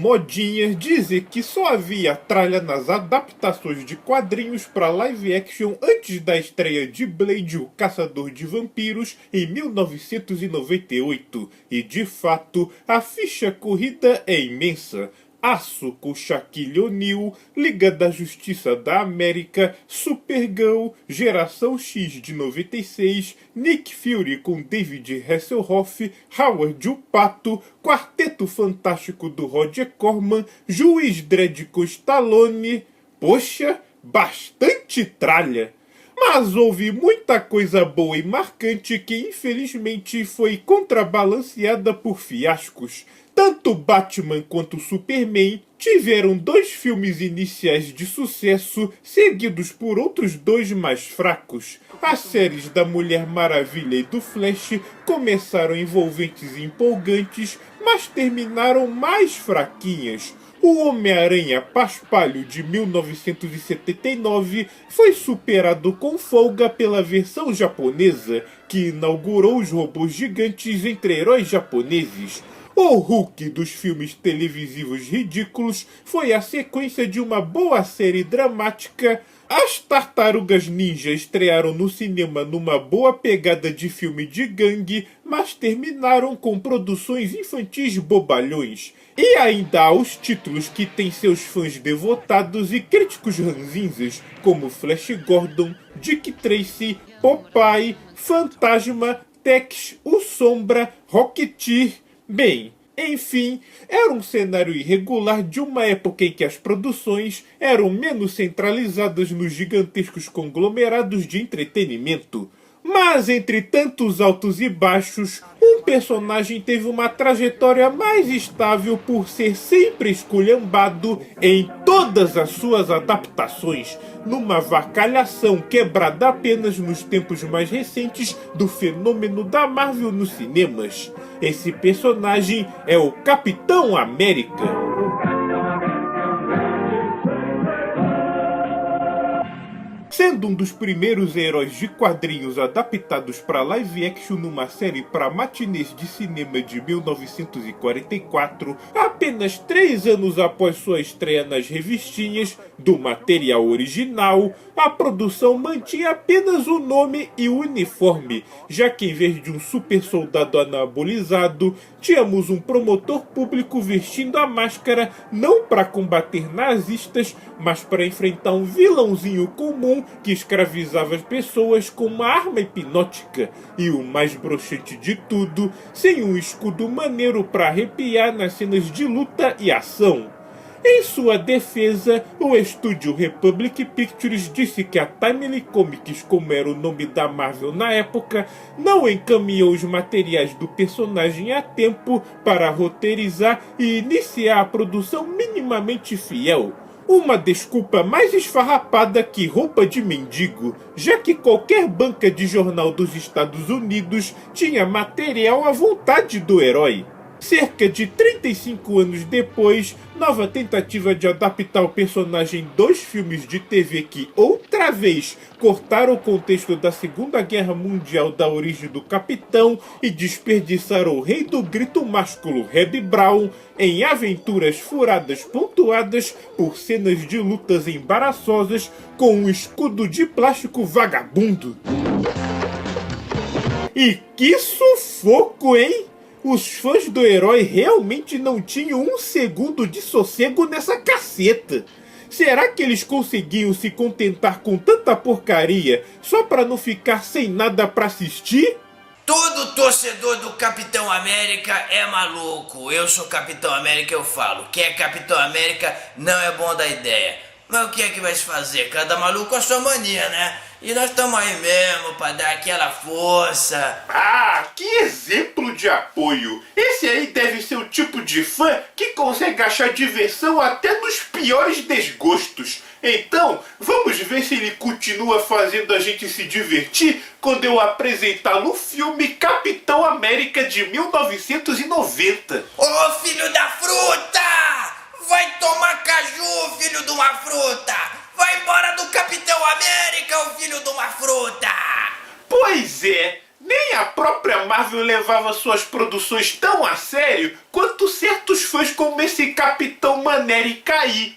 modinha dizer que só havia tralha nas adaptações de quadrinhos para live action antes da estreia de Blade, o Caçador de Vampiros, em 1998. E de fato, a ficha corrida é imensa. Aço com Shaquille O'Neal, Liga da Justiça da América, Supergirl, Geração X de 96, Nick Fury com David Hasselhoff, Howard o Pato, Quarteto Fantástico do Roger Corman, Juiz Dredd com Stallone. Poxa, bastante tralha! Mas houve muita coisa boa e marcante que infelizmente foi contrabalanceada por fiascos. Tanto Batman quanto Superman tiveram 2 filmes iniciais de sucesso, seguidos por outros 2 mais fracos. As séries da Mulher Maravilha e do Flash começaram envolventes e empolgantes, mas terminaram mais fraquinhas. O Homem-Aranha Paspalho de 1979 foi superado com folga pela versão japonesa, que inaugurou os robôs gigantes entre heróis japoneses. O Hulk dos filmes televisivos ridículos foi a sequência de uma boa série dramática. As Tartarugas Ninja estrearam no cinema numa boa pegada de filme de gangue, mas terminaram com produções infantis bobalhões. E ainda há os títulos que têm seus fãs devotados e críticos ranzinzas, como Flash Gordon, Dick Tracy, Popeye, Fantasma, Tex, O Sombra, Rocketeer. Bem, enfim, era um cenário irregular de uma época em que as produções eram menos centralizadas nos gigantescos conglomerados de entretenimento. Mas entre tantos altos e baixos, um personagem teve uma trajetória mais estável por ser sempre esculhambado em todas as suas adaptações, numa avacalhação quebrada apenas nos tempos mais recentes do fenômeno da Marvel nos cinemas. Esse personagem é o Capitão América. Sendo um dos primeiros heróis de quadrinhos adaptados para live action numa série para matinês de cinema de 1944, apenas 3 anos após sua estreia nas revistinhas do material original, a produção mantinha apenas o nome e o uniforme, já que em vez de um super soldado anabolizado, tínhamos um promotor público vestindo a máscara não para combater nazistas, mas para enfrentar um vilãozinho comum que escravizava as pessoas com uma arma hipnótica. E o mais broxante de tudo, sem um escudo maneiro para arrepiar nas cenas de luta e ação. Em sua defesa, o estúdio Republic Pictures disse que a Timely Comics, como era o nome da Marvel na época, não encaminhou os materiais do personagem a tempo para roteirizar e iniciar a produção minimamente fiel. Uma desculpa mais esfarrapada que roupa de mendigo, já que qualquer banca de jornal dos Estados Unidos tinha material à vontade do herói. Cerca de 35 anos depois, nova tentativa de adaptar o personagem em 2 filmes de TV que, outra vez, cortaram o contexto da Segunda Guerra Mundial da origem do Capitão e desperdiçaram o rei do grito másculo Reb Brown em aventuras furadas pontuadas por cenas de lutas embaraçosas com um escudo de plástico vagabundo. E que sufoco, hein? Os fãs do herói realmente não tinham um segundo de sossego nessa caceta. Será que eles conseguiam se contentar com tanta porcaria só pra não ficar sem nada pra assistir? Todo torcedor do Capitão América é maluco. Eu sou Capitão América, eu falo. Quem é Capitão América não é bom da ideia. Mas o que é que vai se fazer? Cada maluco com a sua mania, né? E nós estamos aí mesmo pra dar aquela força. Ah, que exemplo de apoio! Esse aí deve ser o tipo de fã que consegue achar diversão até nos piores desgostos. Então, vamos ver se ele continua fazendo a gente se divertir quando eu apresentá-lo o filme Capitão América de 1990. Ô filho da fruta! Vai tomar caju, filho de uma fruta! Vai embora do Capitão América, ô filho de uma fruta! Pois é, Nem a própria Marvel levava suas produções tão a sério quanto certos fãs como esse Capitão América aí.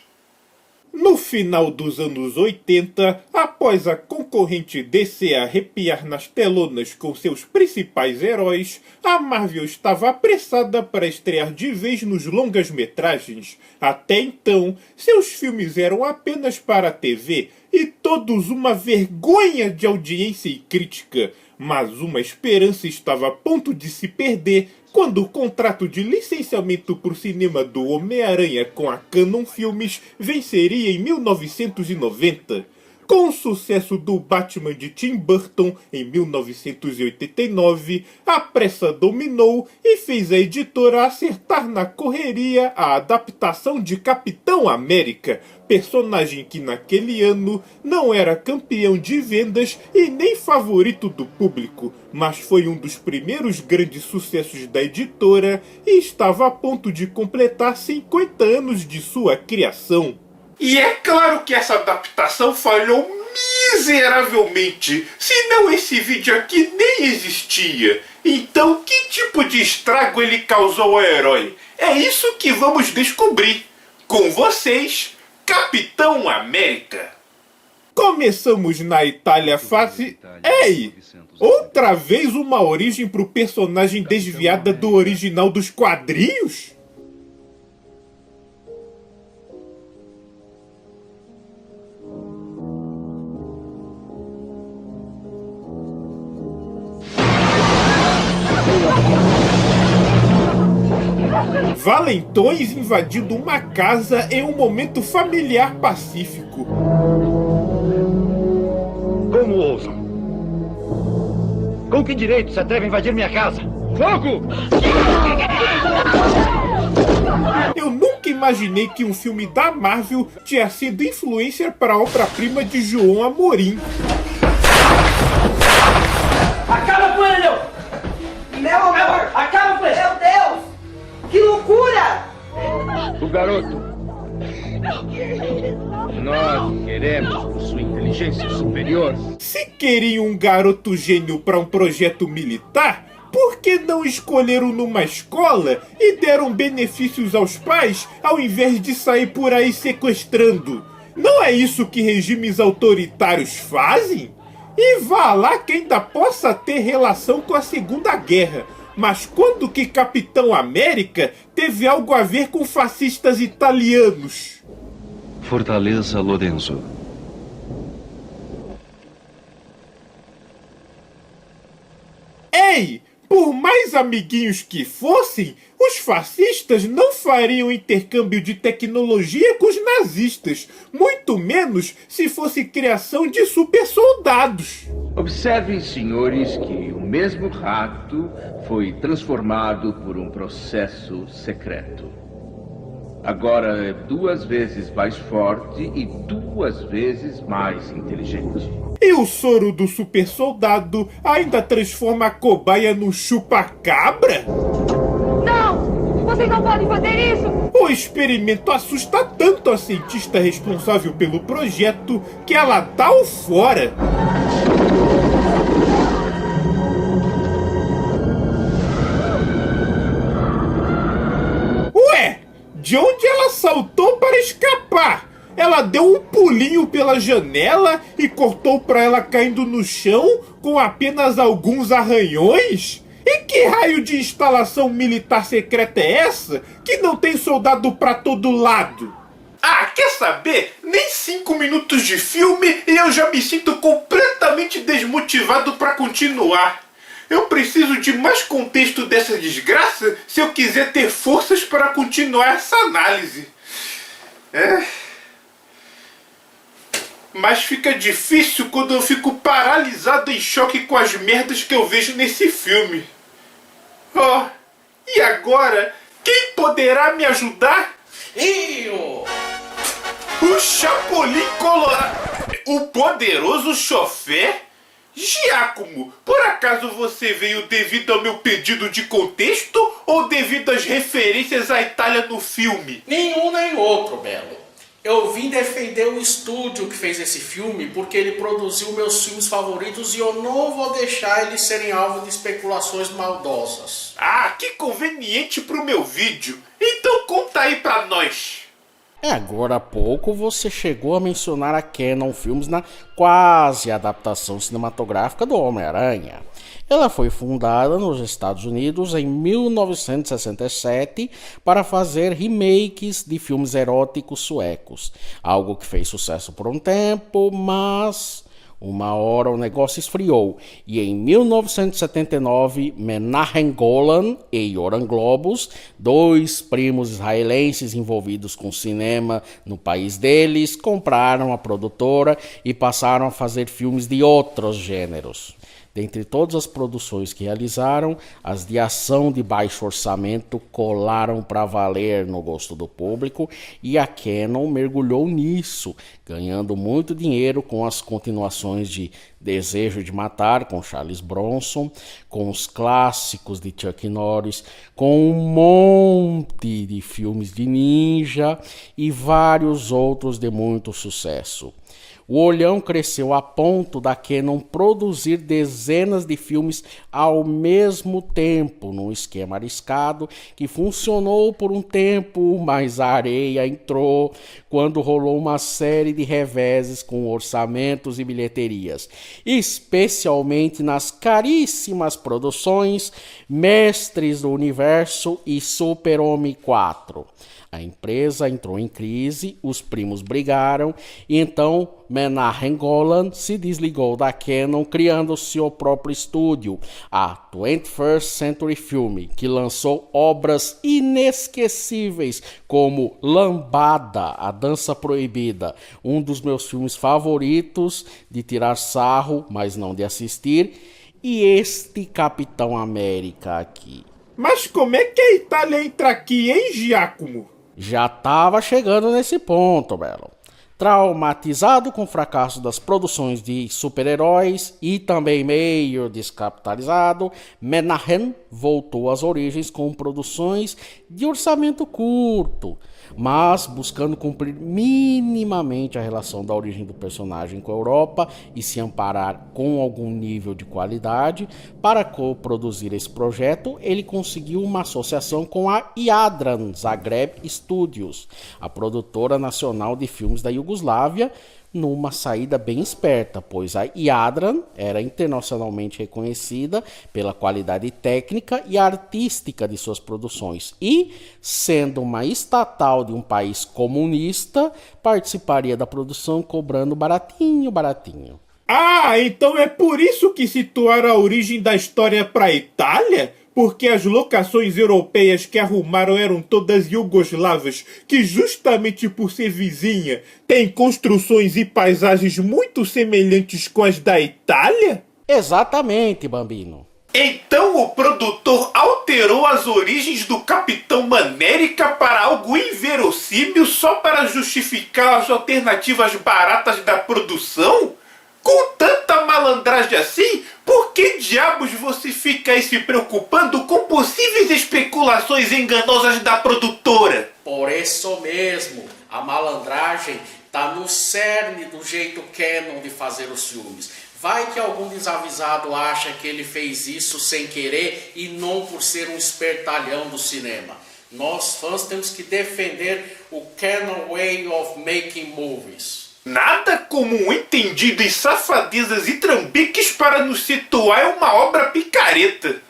No final dos anos 80, após a concorrente DC arrepiar nas telonas com seus principais heróis, a Marvel estava apressada para estrear de vez nos longas-metragens. Até então, seus filmes eram apenas para a TV e todos uma vergonha de audiência e crítica. Mas uma esperança estava a ponto de se perder quando o contrato de licenciamento por cinema do Homem-Aranha com a Canon Filmes venceria em 1990. Com o sucesso do Batman de Tim Burton em 1989, a pressa dominou e fez a editora acertar na correria a adaptação de Capitão América, personagem que naquele ano não era campeão de vendas e nem favorito do público, mas foi um dos primeiros grandes sucessos da editora e estava a ponto de completar 50 anos de sua criação. E é claro que essa adaptação falhou miseravelmente, senão esse vídeo aqui nem existia. Então, que tipo de estrago ele causou ao herói? É isso que vamos descobrir. Com vocês, Capitão América. Começamos na Itália fase... Ei! Outra vez uma origem pro personagem desviada do original dos quadrinhos? Valentões invadindo uma casa em um momento familiar pacífico. Como ousam? Com que direito se atreve a invadir minha casa? Fogo! Eu nunca imaginei que um filme da Marvel tinha sido influencer para a obra-prima de João Amorim. Acaba com ele, Léo! Meu amor! Acaba com ele! Meu Deus! Que loucura! O garoto. Nós queremos, por sua inteligência superior. Se queriam um garoto gênio para um projeto militar, por que não escolheram numa escola e deram benefícios aos pais ao invés de sair por aí sequestrando? Não é isso que regimes autoritários fazem? E vá lá que ainda possa ter relação com a Segunda Guerra. Mas quando que Capitão América teve algo a ver com fascistas italianos? Fortaleza Lorenzo. Ei! Por mais amiguinhos que fossem, os fascistas não fariam intercâmbio de tecnologia com os nazistas, muito menos se fosse criação de super soldados. Observem, senhores, que o mesmo rato foi transformado por um processo secreto. Agora é 2 vezes mais forte e 2 vezes mais inteligente. E o soro do super soldado ainda transforma a cobaia num chupa-cabra? Não! Vocês não podem fazer isso! O experimento assusta tanto a cientista responsável pelo projeto que ela tá fora. Ué, de onde ela saltou para escapar? Ela deu um pulinho pela janela e cortou para ela caindo no chão com apenas alguns arranhões? E que raio de instalação militar secreta é essa que não tem soldado pra todo lado? Ah, quer saber? Nem 5 minutos de filme e eu já me sinto completamente desmotivado pra continuar. Eu preciso de mais contexto dessa desgraça se eu quiser ter forças para continuar essa análise. Mas fica difícil quando eu fico paralisado em choque com as merdas que eu vejo nesse filme. Oh, e agora? Quem poderá me ajudar? Eu! O Chapolin Colorado! O poderoso chofer? Giacomo, por acaso você veio devido ao meu pedido de contexto ou devido às referências à Itália no filme? Nenhum nem outro, Belo. Eu vim defender o estúdio que fez esse filme porque ele produziu meus filmes favoritos e eu não vou deixar eles serem alvo de especulações maldosas. Ah, que conveniente pro meu vídeo. Então conta aí pra nós. Agora há pouco você chegou a mencionar a Canon Filmes na quase adaptação cinematográfica do Homem-Aranha. Ela foi fundada nos Estados Unidos em 1967 para fazer remakes de filmes eróticos suecos, algo que fez sucesso por um tempo, mas uma hora o negócio esfriou e em 1979 Menahem Golan e Yoram Globus, dois primos israelenses envolvidos com cinema no país deles, compraram a produtora e passaram a fazer filmes de outros gêneros. Dentre todas as produções que realizaram, as de ação de baixo orçamento colaram para valer no gosto do público e a Canon mergulhou nisso, ganhando muito dinheiro com as continuações de Desejo de Matar, com Charles Bronson, com os clássicos de Chuck Norris, com um monte de filmes de ninja e vários outros de muito sucesso. O olhão cresceu a ponto da Canon produzir dezenas de filmes ao mesmo tempo, num esquema arriscado que funcionou por um tempo, mas a areia entrou quando rolou uma série de reveses com orçamentos e bilheterias, especialmente nas caríssimas produções Mestres do Universo e Super-Homem 4. A empresa entrou em crise, os primos brigaram e então Menahem Golan se desligou da Canon, criando seu próprio estúdio, a 21st Century Film, que lançou obras inesquecíveis como Lambada, A Dança Proibida, um dos meus filmes favoritos de tirar sarro, mas não de assistir, e este Capitão América aqui. Mas como é que a Itália entra aqui, hein, Giacomo? Já estava chegando nesse ponto, Belo. Traumatizado com o fracasso das produções de super-heróis e também meio descapitalizado, Menahem voltou às origens com produções de orçamento curto, mas buscando cumprir minimamente a relação da origem do personagem com a Europa e se amparar com algum nível de qualidade. Para coproduzir esse projeto, ele conseguiu uma associação com a Jadran Zagreb Studios, a produtora nacional de filmes da Iugoslávia, numa saída bem esperta, pois a Jadran era internacionalmente reconhecida pela qualidade técnica e artística de suas produções e, sendo uma estatal de um país comunista, participaria da produção cobrando baratinho. Ah, então é por isso que situaram a origem da história para a Itália? Porque as locações europeias que arrumaram eram todas iugoslavas, que justamente por ser vizinha, têm construções e paisagens muito semelhantes com as da Itália? Exatamente, Bambino. Então o produtor alterou as origens do Capitão América para algo inverossímil só para justificar as alternativas baratas da produção? Com tanta malandragem assim, por que diabos você fica aí se preocupando com possíveis especulações enganosas da produtora? Por isso mesmo, a malandragem tá no cerne do jeito Canon de fazer os filmes. Vai que algum desavisado acha que ele fez isso sem querer e não por ser um espertalhão do cinema. Nós fãs temos que defender o Canon Way of Making Movies. Nada como um entendido em safadezas e trambiques para nos situar é uma obra picareta.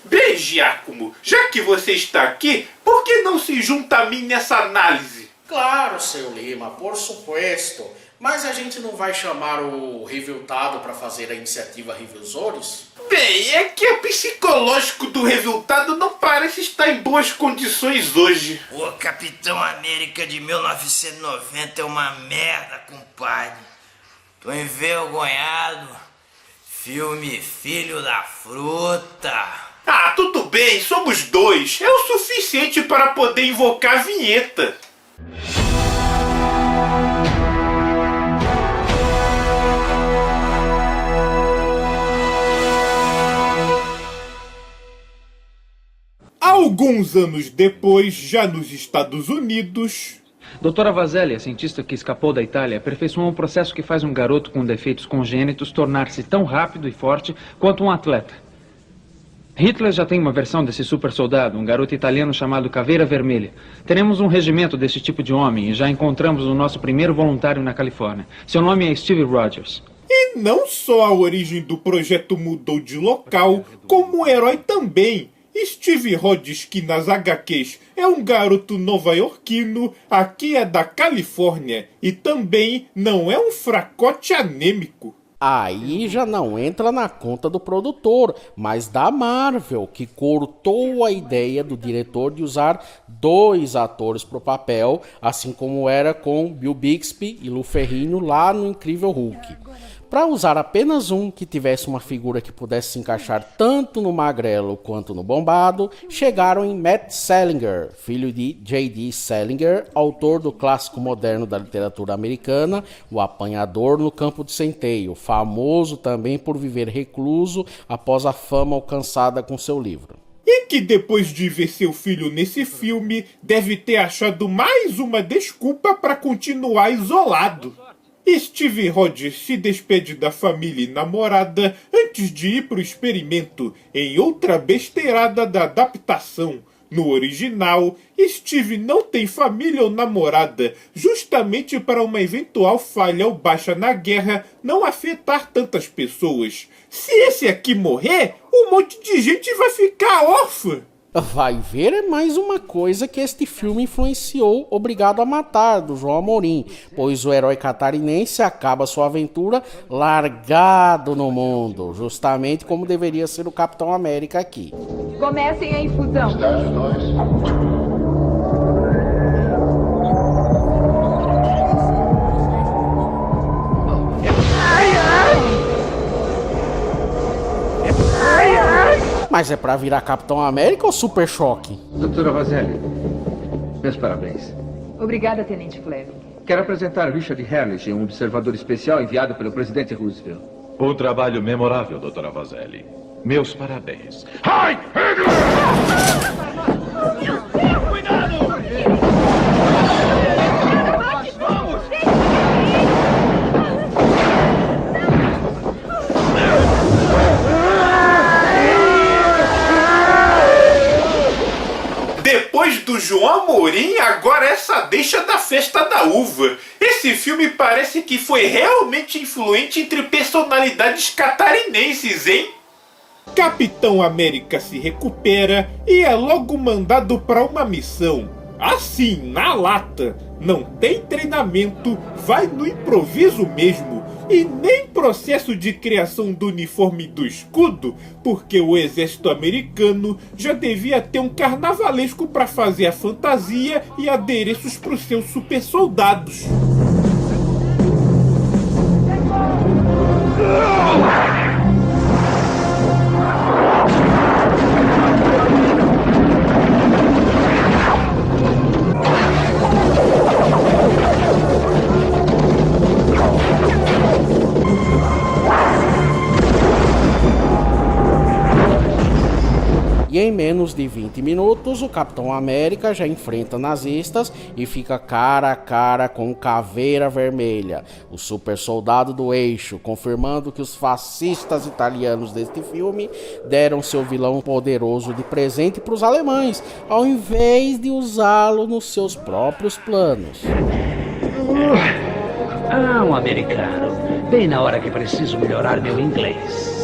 Bem, Giacomo, já que você está aqui, por que não se junta a mim nessa análise? Claro, seu Lima, por supuesto. Mas a gente não vai chamar o reviltado para fazer a iniciativa Revisores? Bem, é que o psicológico do revoltado não parece estar em boas condições hoje. O Capitão América de 1990 é uma merda, compadre. Tô envergonhado. Filme Filho da Fruta. Ah, tudo bem, somos dois. É o suficiente para poder invocar a vinheta. Alguns anos depois, já nos Estados Unidos... Doutora Vaselli, a cientista que escapou da Itália, aperfeiçoou um processo que faz um garoto com defeitos congênitos tornar-se tão rápido e forte quanto um atleta. Hitler já tem uma versão desse super soldado, um garoto italiano chamado Caveira Vermelha. Teremos um regimento desse tipo de homem e já encontramos o nosso primeiro voluntário na Califórnia. Seu nome é Steve Rogers. E não só a origem do projeto mudou de local, como o herói também. Steve Rogers, que nas HQs é um garoto nova-iorquino, aqui é da Califórnia e também não é um fracote anêmico. Aí já não entra na conta do produtor, mas da Marvel, que cortou a ideia do diretor de usar 2 atores pro papel, assim como era com Bill Bixby e Lou Ferrigno lá no Incrível Hulk. Para usar apenas um que tivesse uma figura que pudesse se encaixar tanto no magrelo quanto no bombado, chegaram em Matt Salinger, filho de J.D. Salinger, autor do clássico moderno da literatura americana, O Apanhador no Campo de Centeio, famoso também por viver recluso após a fama alcançada com seu livro. E que depois de ver seu filho nesse filme, deve ter achado mais uma desculpa para continuar isolado. Steve Rogers se despede da família e namorada antes de ir para o experimento em outra besteirada da adaptação. No original, Steve não tem família ou namorada, justamente para uma eventual falha ou baixa na guerra não afetar tantas pessoas. Se esse aqui morrer, um monte de gente vai ficar órfã. Vai ver, é mais uma coisa que este filme influenciou Obrigado a Matar, do João Amorim, pois o herói catarinense acaba sua aventura largado no mundo, justamente como deveria ser o Capitão América aqui. Comecem a infusão. Mas é pra virar Capitão América ou Super Choque? Doutora Vaselli, meus parabéns. Obrigada, Tenente Fleming. Quero apresentar Richard Herlihy, um observador especial enviado pelo presidente Roosevelt. Um trabalho memorável, doutora Vaselli. Meus parabéns. Ai! Cuidado! Depois do João Amorim, agora essa deixa da Festa da Uva. Esse filme parece que foi realmente influente entre personalidades catarinenses, hein? Capitão América se recupera e é logo mandado para uma missão. Assim, na lata, não tem treinamento, vai no improviso mesmo. E nem processo de criação do uniforme do escudo, porque o exército americano já devia ter um carnavalesco para fazer a fantasia e adereços para os seus super soldados. E em menos de 20 minutos, o Capitão América já enfrenta nazistas e fica cara a cara com o Caveira Vermelha, o super soldado do eixo, confirmando que os fascistas italianos deste filme deram seu vilão poderoso de presente para os alemães, ao invés de usá-lo nos seus próprios planos. Ah, um americano. Bem na hora que preciso melhorar meu inglês.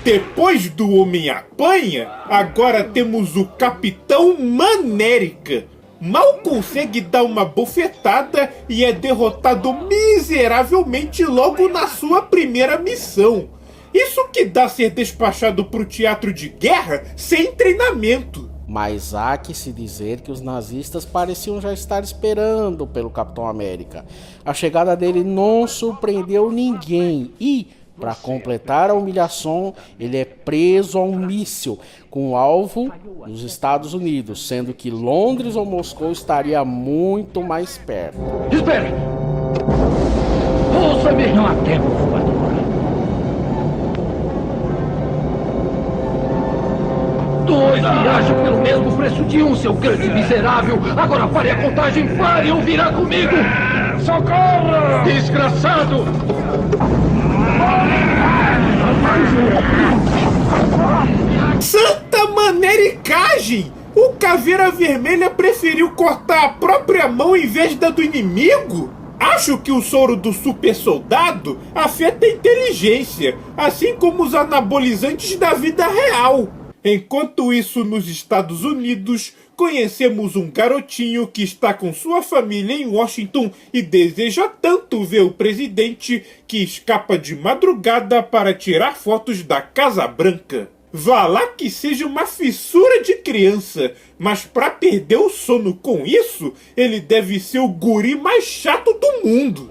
Depois do Homem Apanha, agora temos o Capitão Manérica. Mal consegue dar uma bofetada e é derrotado miseravelmente logo na sua primeira missão. Isso que dá ser despachado pro teatro de guerra sem treinamento. Mas há que se dizer que os nazistas pareciam já estar esperando pelo Capitão América. A chegada dele não surpreendeu ninguém e, para completar a humilhação, ele é preso a um míssil com o alvo nos Estados Unidos, sendo que Londres ou Moscou estaria muito mais perto. Espere! Ouça-me, não há tempo, voador. que acho pelo mesmo preço de um, seu grande miserável. Agora pare a contagem, pare ou virá comigo. Socorro! Desgraçado! Santa manericagem! O Caveira Vermelha preferiu cortar a própria mão em vez da do inimigo? Acho que o soro do super soldado afeta a inteligência, assim como os anabolizantes da vida real. Enquanto isso, nos Estados Unidos, conhecemos um garotinho que está com sua família em Washington e deseja tanto ver o presidente que escapa de madrugada para tirar fotos da Casa Branca. Vá lá que seja uma fissura de criança, mas para perder o sono com isso, ele deve ser o guri mais chato do mundo.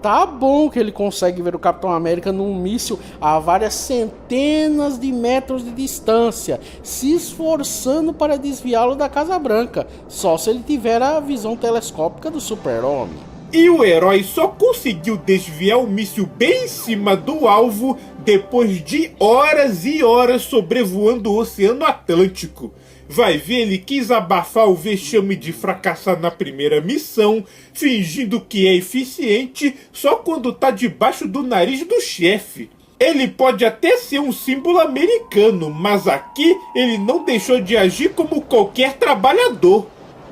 Tá bom que ele consegue ver o Capitão América num míssil a várias centenas de metros de distância, se esforçando para desviá-lo da Casa Branca, só se ele tiver a visão telescópica do Super-Homem. E o herói só conseguiu desviar o míssil bem em cima do alvo depois de horas e horas sobrevoando o Oceano Atlântico. Vai ver, ele quis abafar o vexame de fracassar na primeira missão, fingindo que é eficiente só quando tá debaixo do nariz do chefe. Ele pode até ser um símbolo americano, mas aqui ele não deixou de agir como qualquer trabalhador.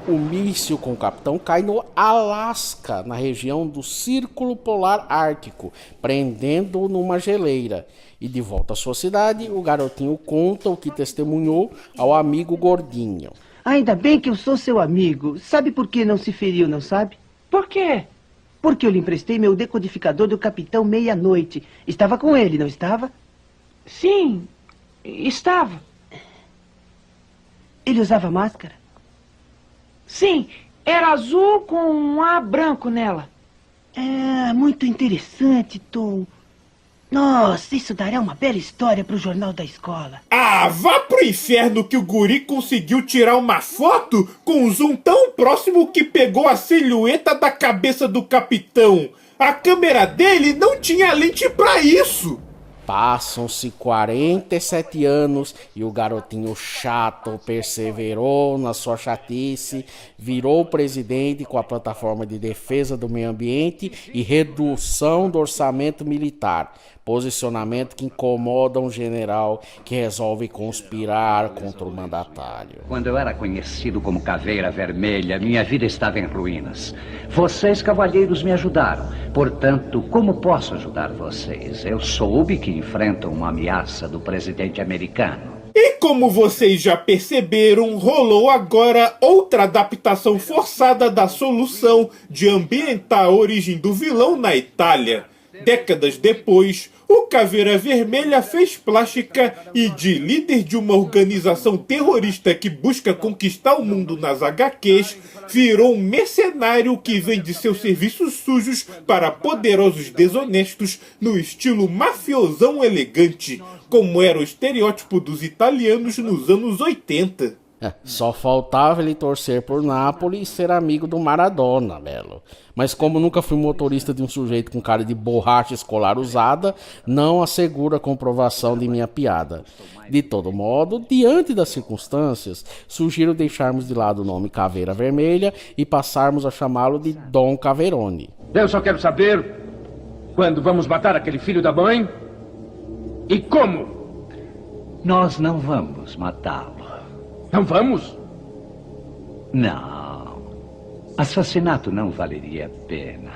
O míssil com o capitão cai no Alasca, na região do Círculo Polar Ártico, prendendo-o numa geleira. E de volta à sua cidade, o garotinho conta o que testemunhou ao amigo gordinho. Ainda bem que eu sou seu amigo. Sabe por que não se feriu, não sabe? Por quê? Porque eu lhe emprestei meu decodificador do Capitão Meia-Noite. Estava com ele, não estava? Sim, estava. Ele usava máscara? Sim, era azul com um A branco nela. É, muito interessante, Tom. Nossa, isso dará uma bela história pro jornal da escola. Ah, vá pro inferno que o guri conseguiu tirar uma foto com um zoom tão próximo que pegou a silhueta da cabeça do capitão. A câmera dele não tinha lente pra isso. Passam-se 47 anos e o garotinho chato perseverou na sua chatice, virou presidente com a plataforma de defesa do meio ambiente e redução do orçamento militar. Posicionamento que incomoda um general que resolve conspirar contra o mandatário. Quando eu era conhecido como Caveira Vermelha, minha vida estava em ruínas. Vocês, cavalheiros, me ajudaram. Portanto, como posso ajudar vocês? Eu soube que enfrentam uma ameaça do presidente americano. E como vocês já perceberam, rolou agora outra adaptação forçada da solução de ambientar a origem do vilão na Itália. Décadas depois, o Caveira Vermelha fez plástica e, de líder de uma organização terrorista que busca conquistar o mundo nas HQs, virou um mercenário que vende seus serviços sujos para poderosos desonestos no estilo mafiosão elegante, como era o estereótipo dos italianos nos anos 80. Só faltava ele torcer por Nápoles e ser amigo do Maradona, Belo. Mas como nunca fui motorista de um sujeito com cara de borracha escolar usada, não asseguro a comprovação de minha piada. De todo modo, diante das circunstâncias, sugiro deixarmos de lado o nome Caveira Vermelha e passarmos a chamá-lo de Dom Caveirone. Eu só quero saber quando vamos matar aquele filho da mãe e como. Nós não vamos matá-lo. Não vamos? Não. Assassinato não valeria a pena.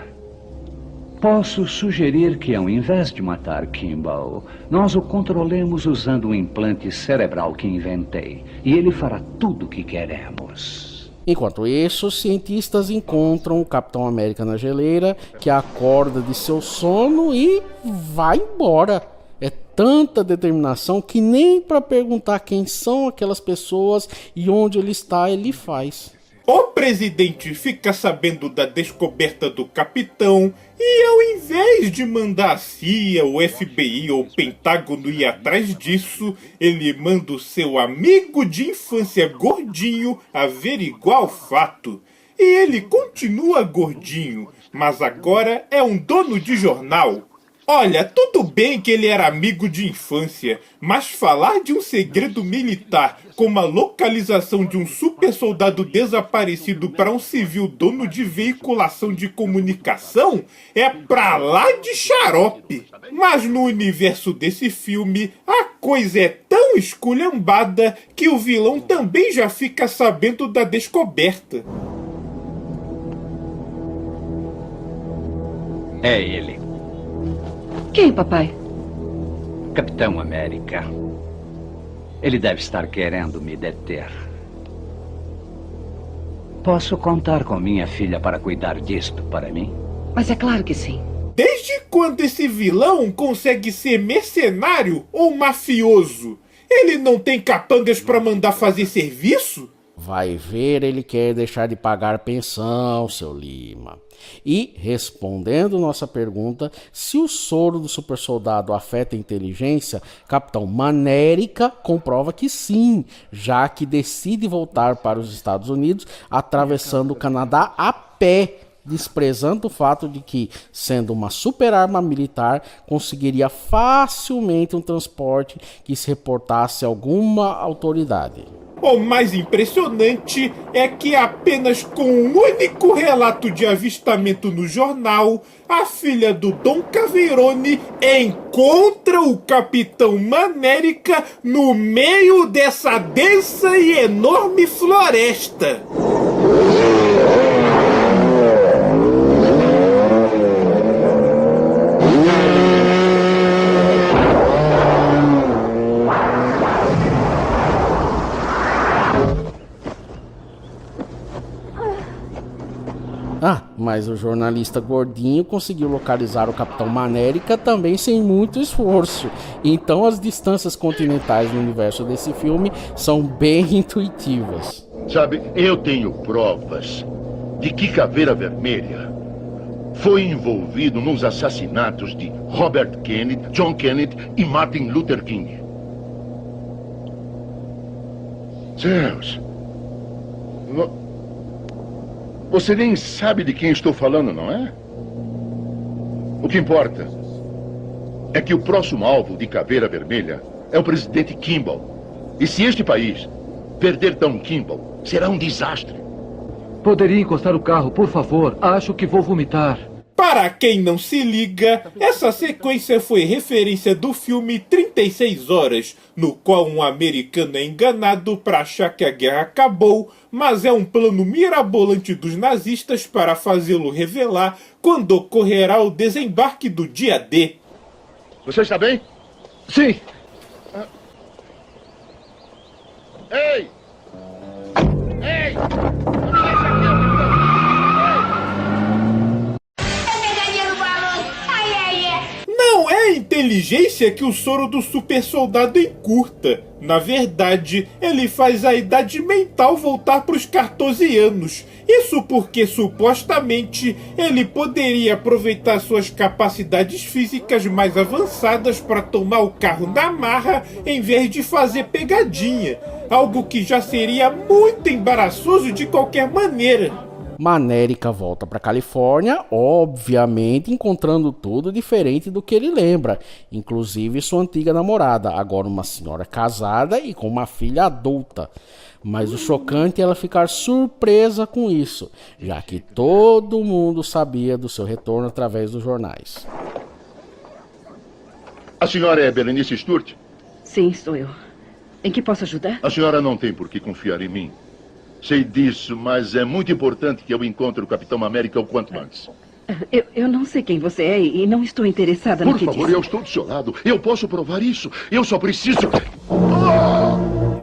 Posso sugerir que, ao invés de matar Kimball, nós o controlemos usando um implante cerebral que inventei. E ele fará tudo o que queremos. Enquanto isso, os cientistas encontram o Capitão América na geleira, que acorda de seu sono e vai embora. É tanta determinação que nem para perguntar quem são aquelas pessoas e onde ele está, ele faz. O presidente fica sabendo da descoberta do capitão e, ao invés de mandar a CIA, o FBI ou o Pentágono ir atrás disso, ele manda o seu amigo de infância gordinho averiguar o fato. E ele continua gordinho, mas agora é um dono de jornal. Olha, tudo bem que ele era amigo de infância, mas falar de um segredo militar como a localização de um super soldado desaparecido para um civil dono de veiculação de comunicação é pra lá de xarope. Mas no universo desse filme, a coisa é tão esculhambada que o vilão também já fica sabendo da descoberta. É ele. Quem, papai? Capitão América. Ele deve estar querendo me deter. Posso contar com minha filha para cuidar disto para mim? Mas é claro que sim. Desde quando esse vilão consegue ser mercenário ou mafioso? Ele não tem capangas para mandar fazer serviço? Vai ver, ele quer deixar de pagar pensão, seu Lima. E, respondendo nossa pergunta, se o soro do super soldado afeta a inteligência, Capitão América comprova que sim, já que decide voltar para os Estados Unidos, atravessando o Canadá a pé, desprezando o fato de que, sendo uma super arma militar, conseguiria facilmente um transporte que se reportasse a alguma autoridade. O mais impressionante é que apenas com um único relato de avistamento no jornal, a filha do Dom Caveirone encontra o Capitão América no meio dessa densa e enorme floresta. Mas o jornalista gordinho conseguiu localizar o Capitão América também sem muito esforço. Então as distâncias continentais no universo desse filme são bem intuitivas. Sabe, eu tenho provas de que Caveira Vermelha foi envolvido nos assassinatos de Robert Kennedy, John Kennedy e Martin Luther King. Céus! Você nem sabe de quem estou falando, não é? O que importa é que o próximo alvo de Caveira Vermelha é o presidente Kimball. E se este país perder Tom Kimball, será um desastre. Poderia encostar o carro, por favor? Acho que vou vomitar. Para quem não se liga, essa sequência foi referência do filme 36 Horas, no qual um americano é enganado para achar que a guerra acabou, mas é um plano mirabolante dos nazistas para fazê-lo revelar quando ocorrerá o desembarque do dia D. Você está bem? Sim. Ei! Ei! Não é a inteligência que o soro do super soldado encurta. Na verdade, ele faz a idade mental voltar para os 14 anos. Isso porque, supostamente, ele poderia aproveitar suas capacidades físicas mais avançadas para tomar o carro na marra em vez de fazer pegadinha. Algo que já seria muito embaraçoso de qualquer maneira. América volta para Califórnia, obviamente encontrando tudo diferente do que ele lembra, inclusive sua antiga namorada, agora uma senhora casada e com uma filha adulta. Mas o chocante é ela ficar surpresa com isso, já que todo mundo sabia do seu retorno através dos jornais. A senhora é Berenice Sturt? Sim, sou eu. Em que posso ajudar? A senhora não tem por que confiar em mim. Sei disso, mas é muito importante que eu encontre o Capitão América o quanto antes. Eu não sei quem você é e não estou interessada no que diz. Por favor, eu estou do seu lado. Eu posso provar isso. Eu só preciso...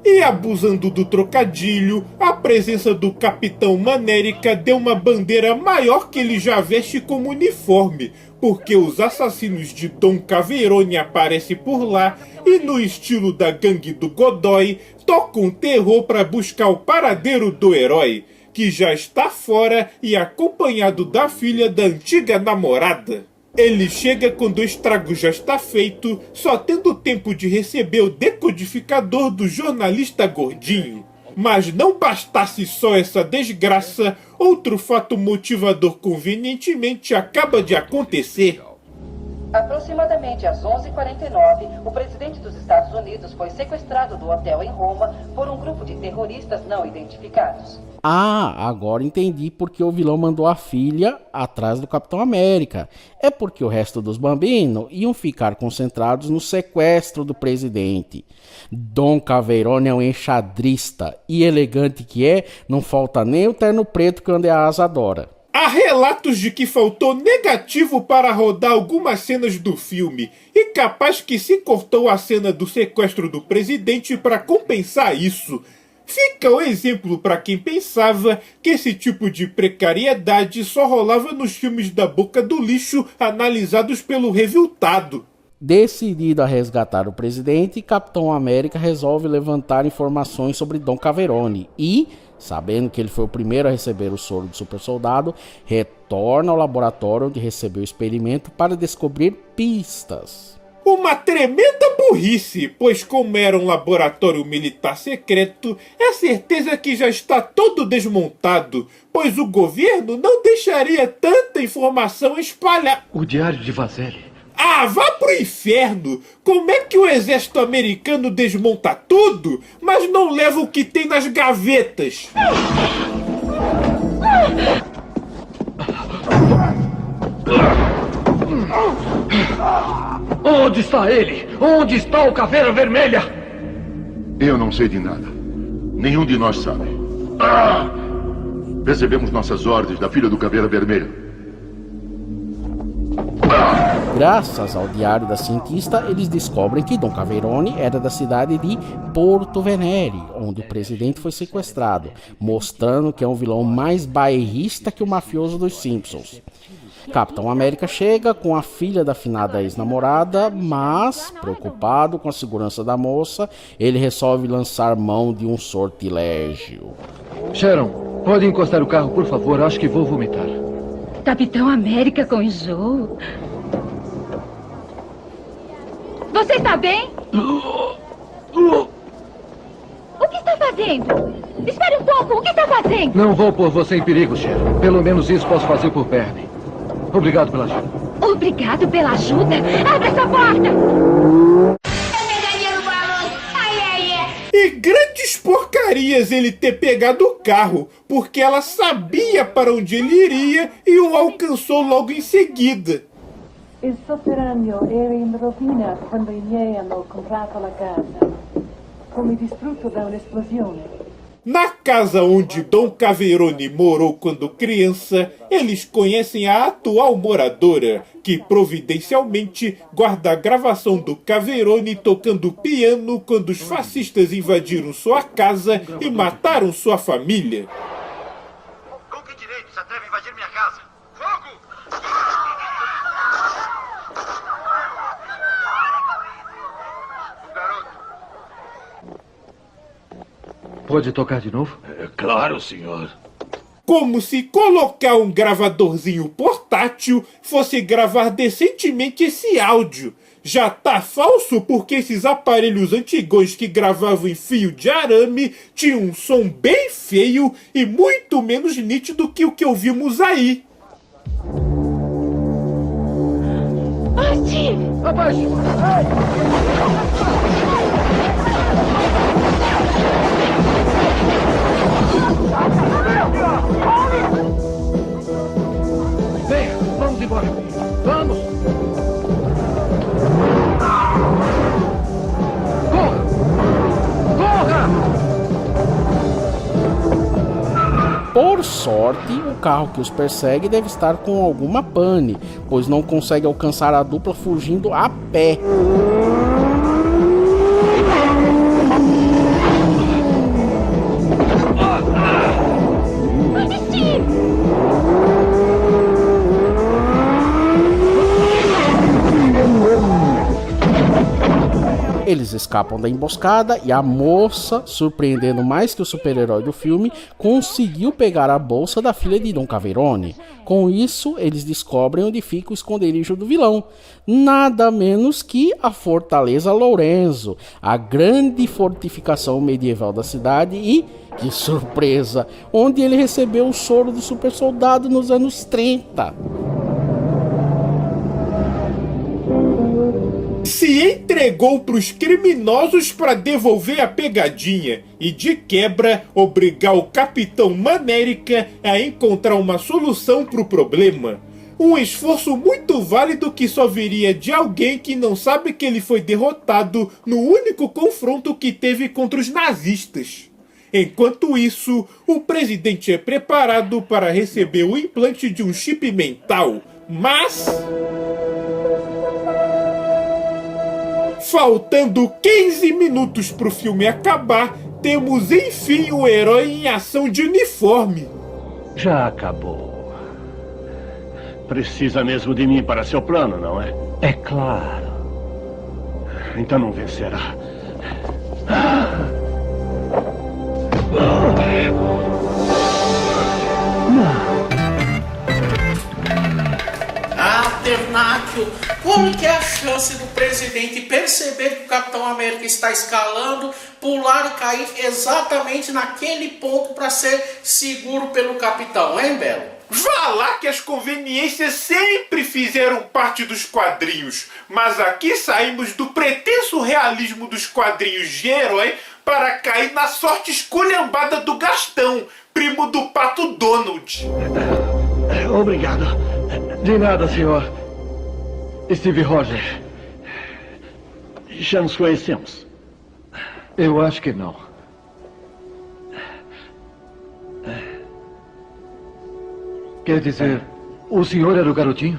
E abusando do trocadilho, a presença do Capitão América deu uma bandeira maior que ele já veste como uniforme, porque os assassinos de Dom Caveirone aparecem por lá e, no estilo da gangue do Godoy, tocam terror para buscar o paradeiro do herói, que já está fora e acompanhado da filha da antiga namorada. Ele chega quando o estrago já está feito, só tendo tempo de receber o decodificador do jornalista gordinho. Mas não bastasse só essa desgraça, outro fato motivador convenientemente acaba de acontecer. Aproximadamente às 11h49, o presidente dos Estados Unidos foi sequestrado do hotel em Roma por um grupo de terroristas não identificados. Ah, agora entendi porque o vilão mandou a filha atrás do Capitão América. É porque o resto dos bambinos iam ficar concentrados no sequestro do presidente. Dom Caveirone é um enxadrista e elegante que é, não falta nem o terno preto que o Andreas adora. Há relatos de que faltou negativo para rodar algumas cenas do filme e capaz que se cortou a cena do sequestro do presidente para compensar isso. Fica o exemplo para quem pensava que esse tipo de precariedade só rolava nos filmes da boca do lixo analisados pelo Reviltado. Decidido a resgatar o presidente, Capitão América resolve levantar informações sobre Dom Caveirone e, sabendo que ele foi o primeiro a receber o soro do super soldado, retorna ao laboratório onde recebeu o experimento para descobrir pistas. Uma tremenda burrice, pois como era um laboratório militar secreto, é certeza que já está todo desmontado, pois o governo não deixaria tanta informação espalhar. O Diário de Vazelli. Ah, vá pro inferno! Como é que o exército americano desmonta tudo, mas não leva o que tem nas gavetas? Onde está ele? Onde está o Caveira Vermelha? Eu não sei de nada. Nenhum de nós sabe. Recebemos nossas ordens da filha do Caveira Vermelha. Graças ao diário da cientista, eles descobrem que Dom Caveirone era da cidade de Porto Venere, onde o presidente foi sequestrado, mostrando que é um vilão mais bairrista que o mafioso dos Simpsons. Capitão América chega com a filha da finada ex-namorada, mas, preocupado com a segurança da moça, ele resolve lançar mão de um sortilégio. Sharon, pode encostar o carro, por favor? Acho que vou vomitar. Capitão América com enjoo. Você está bem? O que está fazendo? Espere um pouco, o que está fazendo? Não vou pôr você em perigo, Sharon. Pelo menos isso posso fazer por Bernie. Obrigado pela ajuda. Obrigado pela ajuda? Abre essa porta! E grandes porcarias ele ter pegado o carro, porque ela sabia para onde ele iria e o alcançou logo em seguida. Il sotterraneo era in rovina quando i miei hanno comprato la casa, come distrutto da un'esplosione. Na casa onde Dom Caveirone morou quando criança, eles conhecem a atual moradora, que providencialmente guarda a gravação do Caveirone tocando piano quando os fascistas invadiram sua casa e mataram sua família. Com que direito se atreve a invadir minha casa? Fogo! Pode tocar de novo? Claro, senhor. Como se colocar um gravadorzinho portátil fosse gravar decentemente esse áudio. Já tá falso porque esses aparelhos antigões que gravavam em fio de arame tinham um som bem feio e muito menos nítido que o que ouvimos aí. Abaixo! Venha, vamos embora. Vamos! Corra! Corra! Por sorte, o carro que os persegue deve estar com alguma pane, pois não consegue alcançar a dupla fugindo a pé. Eles escapam da emboscada e a moça, surpreendendo mais que o super-herói do filme, conseguiu pegar a bolsa da filha de Dom Caveirone. Com isso, eles descobrem onde fica o esconderijo do vilão. Nada menos que a Fortaleza Lourenço, a grande fortificação medieval da cidade e, que surpresa, onde ele recebeu o soro do super soldado nos anos 30. entregou para os criminosos para devolver a pegadinha e, de quebra, obrigar o Capitão América a encontrar uma solução para o problema. Um esforço muito válido que só viria de alguém que não sabe que ele foi derrotado no único confronto que teve contra os nazistas. Enquanto isso, o presidente é preparado para receber o implante de um chip mental, mas... faltando 15 minutos para o filme acabar, temos enfim o herói em ação de uniforme. Já acabou. Precisa mesmo de mim para seu plano, não é? É claro. Então não vencerá. Ternáqueo, como que é a chance do presidente perceber que o Capitão América está escalando, pular e cair exatamente naquele ponto para ser seguro pelo capitão, hein, Belo? Vá lá que as conveniências sempre fizeram parte dos quadrinhos, mas aqui saímos do pretenso realismo dos quadrinhos de herói para cair na sorte esculhambada do Gastão, primo do Pato Donald. Obrigado. De nada, senhor. Steve Rogers. Já nos conhecemos? Eu acho que não. Quer dizer, o senhor era o garotinho?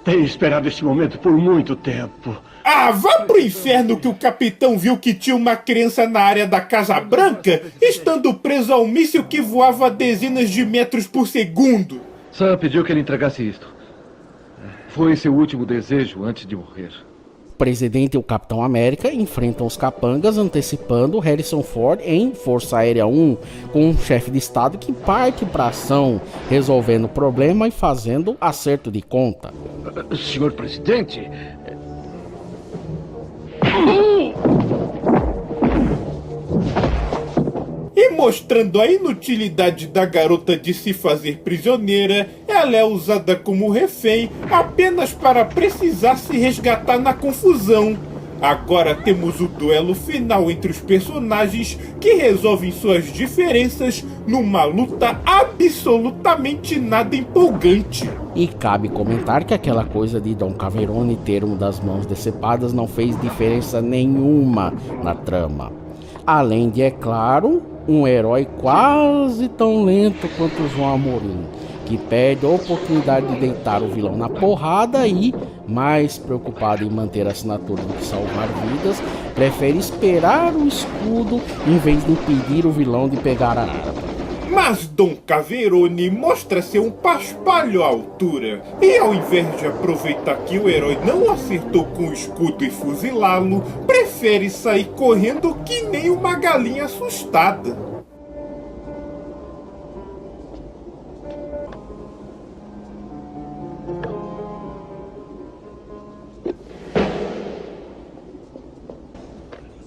Tenho esperado este momento por muito tempo. Ah, vá pro inferno que o capitão viu que tinha uma criança na área da Casa Branca, estando preso a um míssil que voava a dezenas de metros por segundo. Sam pediu que ele entregasse isto. Foi seu último desejo antes de morrer. O presidente e o Capitão América enfrentam os capangas, antecipando Harrison Ford em Força Aérea 1, com um chefe de estado que parte para ação, resolvendo o problema e fazendo acerto de conta. Senhor presidente... E mostrando a inutilidade da garota de se fazer prisioneira, ela é usada como refém apenas para precisar se resgatar na confusão. Agora temos o duelo final entre os personagens que resolvem suas diferenças numa luta absolutamente nada empolgante. E cabe comentar que aquela coisa de Don Caverone ter uma das mãos decepadas não fez diferença nenhuma na trama. Além de, é claro, um herói quase tão lento quanto João Amorim, que perde a oportunidade de deitar o vilão na porrada e, mais preocupado em manter a assinatura do que salvar vidas, prefere esperar o escudo em vez de impedir o vilão de pegar a arma. Mas Don Caverone mostra ser um paspalho à altura, e ao invés de aproveitar que o herói não acertou com o escudo e fuzilá-lo, prefere sair correndo que nem uma galinha assustada.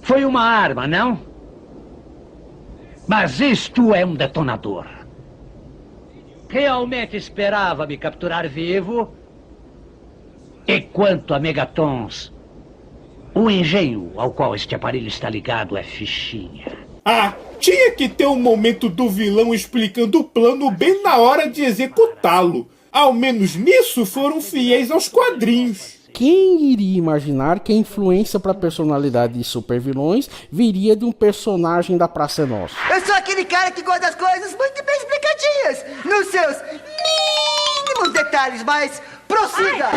Foi uma arma, não? Mas isto é um detonador. Realmente esperava me capturar vivo? E quanto a megatons, o engenho ao qual este aparelho está ligado é fichinha. Ah, tinha que ter um momento do vilão explicando o plano bem na hora de executá-lo. Ao menos nisso foram fiéis aos quadrinhos. Quem iria imaginar que a influência para a personalidade de supervilões viria de um personagem da Praça é Nossa? Eu sou aquele cara que gosta das coisas muito bem explicadinhas, nos seus mínimos detalhes, mas prossiga!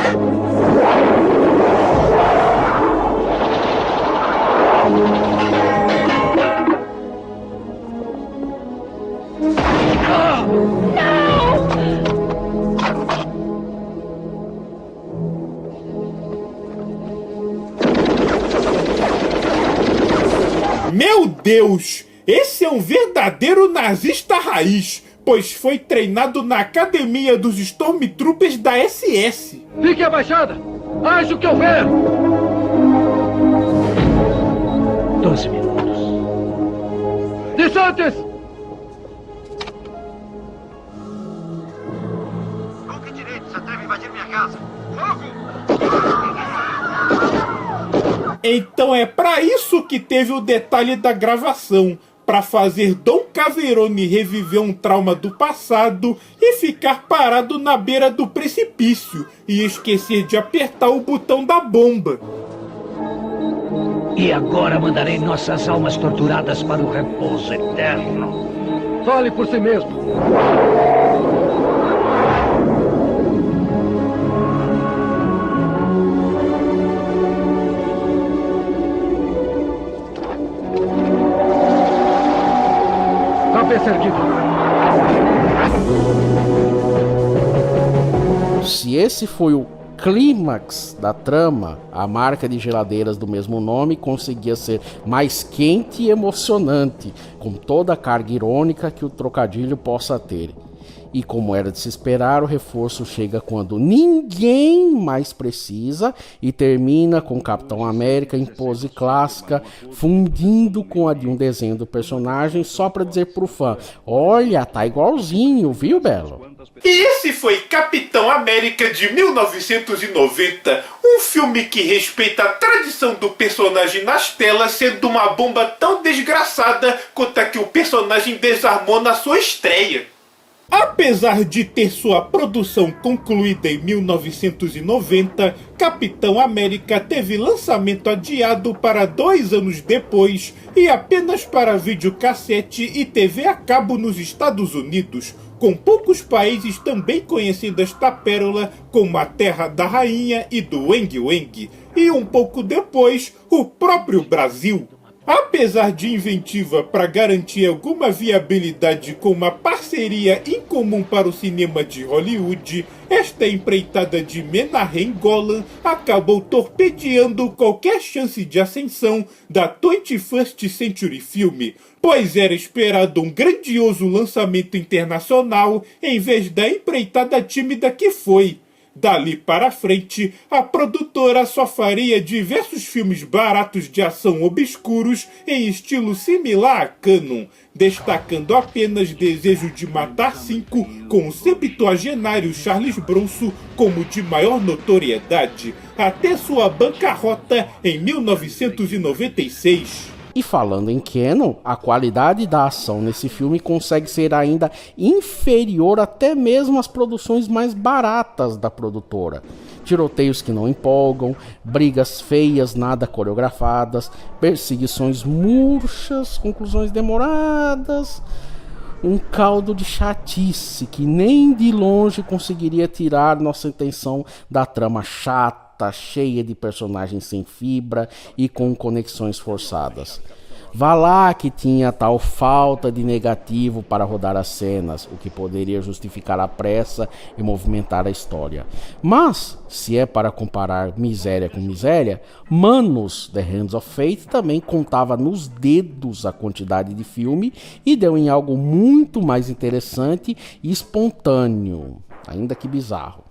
Meu Deus! Esse é um verdadeiro nazista raiz, pois foi treinado na academia dos Stormtroopers da SS. Fique abaixada! Acho que eu ver! 12 minutos. Distantes! Com que direito se atreve a invadir minha casa? Fogo! Então é pra isso que teve o detalhe da gravação, para fazer Dom Caveirone reviver um trauma do passado e ficar parado na beira do precipício e esquecer de apertar o botão da bomba. E agora mandarei nossas almas torturadas para o repouso eterno. Fale por si mesmo. Cabeça erguida. Se esse foi o clímax da trama, a marca de geladeiras do mesmo nome conseguia ser mais quente e emocionante, com toda a carga irônica que o trocadilho possa ter. E como era de se esperar, o reforço chega quando ninguém mais precisa e termina com Capitão América em pose clássica, fundindo com a de um desenho do personagem só para dizer pro fã: olha, tá igualzinho, viu, Belo? E esse foi Capitão América de 1990, um filme que respeita a tradição do personagem nas telas, sendo uma bomba tão desgraçada quanto a que o personagem desarmou na sua estreia. Apesar de ter sua produção concluída em 1990, Capitão América teve lançamento adiado para 2 anos depois e apenas para videocassete e TV a cabo nos Estados Unidos, com poucos países também conhecendo esta pérola como a Terra da Rainha e do Weng Weng, e um pouco depois, o próprio Brasil. Apesar de inventiva para garantir alguma viabilidade com uma parceria incomum para o cinema de Hollywood, esta empreitada de Menahem Golan acabou torpedeando qualquer chance de ascensão da 21st Century Film, pois era esperado um grandioso lançamento internacional em vez da empreitada tímida que foi. Dali para frente, a produtora só faria diversos filmes baratos de ação obscuros em estilo similar a Cannon, destacando apenas Desejo de Matar 5 com o septuagenário Charles Bronson como de maior notoriedade, até sua bancarrota em 1996. E falando em Cannon, a qualidade da ação nesse filme consegue ser ainda inferior até mesmo às produções mais baratas da produtora. Tiroteios que não empolgam, brigas feias nada coreografadas, perseguições murchas, conclusões demoradas, um caldo de chatice que nem de longe conseguiria tirar nossa atenção da trama chata, cheia de personagens sem fibra e com conexões forçadas. Vá lá que tinha tal falta de negativo para rodar as cenas, o que poderia justificar a pressa e movimentar a história. Mas, se é para comparar miséria com miséria, Manos, The Hands of Fate também contava nos dedos a quantidade de filme e deu em algo muito mais interessante e espontâneo, ainda que bizarro.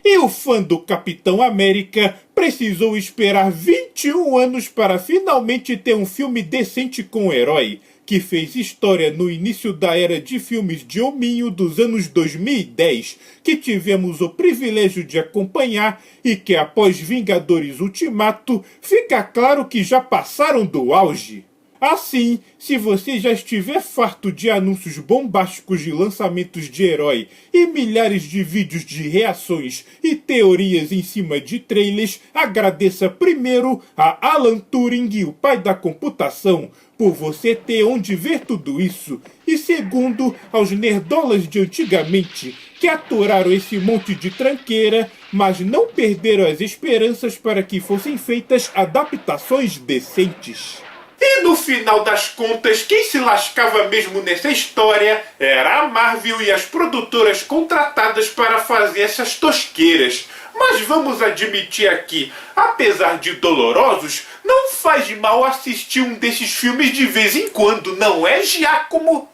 E o fã do Capitão América precisou esperar 21 anos para finalmente ter um filme decente com o herói, que fez história no início da era de filmes de hominho dos anos 2010, que tivemos o privilégio de acompanhar e que após Vingadores Ultimato, fica claro que já passaram do auge. Assim, se você já estiver farto de anúncios bombásticos de lançamentos de herói e milhares de vídeos de reações e teorias em cima de trailers, agradeça primeiro a Alan Turing, o pai da computação, por você ter onde ver tudo isso, e segundo aos nerdolas de antigamente, que aturaram esse monte de tranqueira, mas não perderam as esperanças para que fossem feitas adaptações decentes. E no final das contas, quem se lascava mesmo nessa história era a Marvel e as produtoras contratadas para fazer essas tosqueiras. Mas vamos admitir aqui, apesar de dolorosos, não faz mal assistir um desses filmes de vez em quando, não é, Giacomo?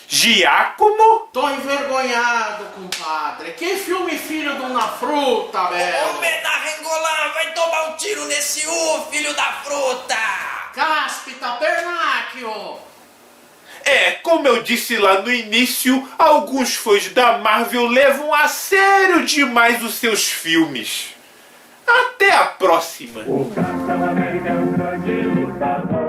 Giacomo? Tô envergonhado, compadre. Que filme filho de uma fruta, velho. Ô, Menahem Golan, vai tomar um tiro nesse filho da fruta. Cáspita, Pernáquio. Como eu disse lá no início, alguns fãs da Marvel levam a sério demais os seus filmes. Até a próxima! O Capitão América é um grande lutador.